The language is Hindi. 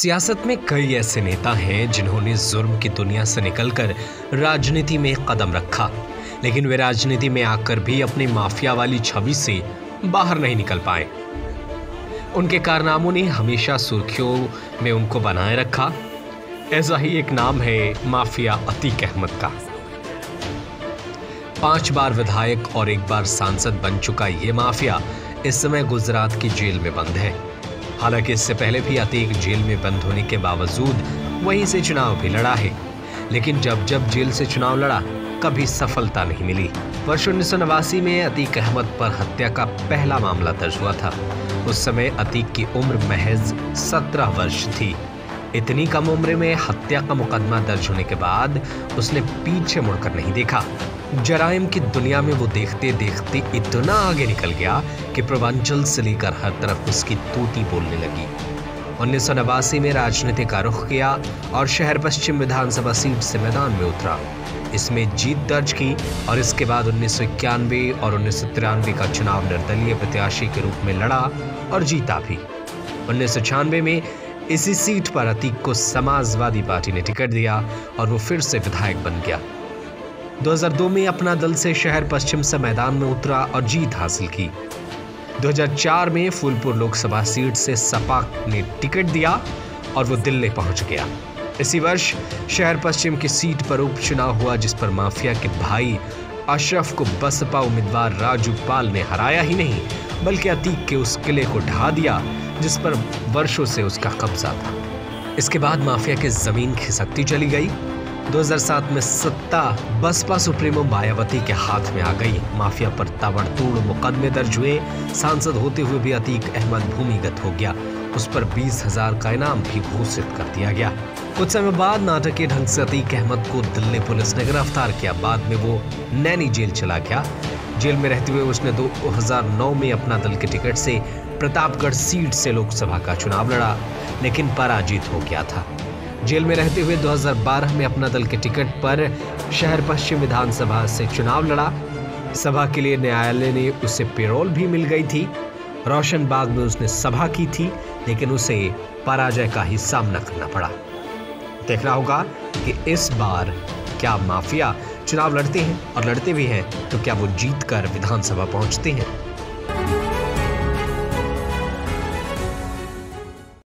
सियासत में कई ऐसे नेता हैं जिन्होंने जुर्म की दुनिया से निकलकर राजनीति में कदम रखा, लेकिन वे राजनीति में आकर भी अपनी माफिया वाली छवि से बाहर नहीं निकल पाए। उनके कारनामों ने हमेशा सुर्खियों में उनको बनाए रखा। ऐसा ही एक नाम है माफिया अतीक अहमद का। 5 बार विधायक और 1 बार सांसद बन चुका ये माफिया इस समय गुजरात की जेल में बंद है। हालांकि इससे पहले भी अतीक जेल में बंद होने के बावजूद वहीं से चुनाव भी लड़ा है, लेकिन जब जेल से चुनाव लड़ा कभी सफलता नहीं मिली। वर्ष 1989 में अतीक अहमद पर हत्या का पहला मामला दर्ज हुआ था। उस समय अतीक की उम्र महज 17 वर्ष थी। इतनी कम उम्र में हत्या का मुकदमा दर्ज होने के बाद उसने पीछे मुड़कर नहीं देखा। जराइम की दुनिया में वो देखते देखते इतना आगे निकल गया कि पूर्वांचल से लेकर हर तरफ उसकी तूती बोलने लगी। 1989 में राजनीति का रुख किया और शहर पश्चिम विधानसभा सीट से मैदान में उतरा। इसमें जीत दर्ज की और इसके बाद 1991 और 1993 का चुनाव निर्दलीय प्रत्याशी के रूप में लड़ा और जीता भी। 1996 में इसी सीट पर अतीक को समाजवादी पार्टी ने टिकट दिया और वो फिर से विधायक बन गया। 2002 में अपना दल से शहर पश्चिम से मैदान में उतरा और जीत हासिल की। 2004 में फूलपुर लोकसभा सीट से सपा ने टिकट दिया और वो दिल्ली पहुंच गया। इसी वर्ष शहर पश्चिम की सीट पर उपचुनाव हुआ, जिस पर माफिया के भाई अशरफ को बसपा उम्मीदवार राजू पाल ने हराया ही नहीं बल्कि अतीक के उस किले को ढहा दिया जिस पर वर्षों से उसका कब्जा था। इसके बाद माफिया की जमीन खिसकती चली गई। 2007 में सत्ता बसपा सुप्रीमो मायावती के हाथ में आ गई। माफिया पर ताबड़तोड़ मुकदमे दर्ज हुए। सांसद होते हुए भी अतीक अहमद भूमिगत हो गया। उस पर 20,000 का इनाम भी घोषित कर दिया गया। कुछ समय बाद नाटकीय ढंग से अतीक अहमद को दिल्ली पुलिस ने गिरफ्तार किया। बाद में वो नैनी जेल चला गया। जेल में रहते हुए उसने 2009 में अपना दल के टिकट से प्रतापगढ़ सीट से लोकसभा का चुनाव लड़ा, लेकिन पराजित हो गया था। जेल में रहते हुए 2012 में अपना दल के टिकट पर शहर पश्चिम विधानसभा से चुनाव लड़ा। सभा के लिए न्यायालय ने उसे पेरोल भी मिल गई थी। रोशन बाग में उसने सभा की थी, लेकिन उसे पराजय का ही सामना करना पड़ा। देखना होगा कि इस बार क्या माफिया चुनाव लड़ते हैं, और लड़ते भी हैं तो क्या वो जीत कर विधानसभा पहुंचते हैं।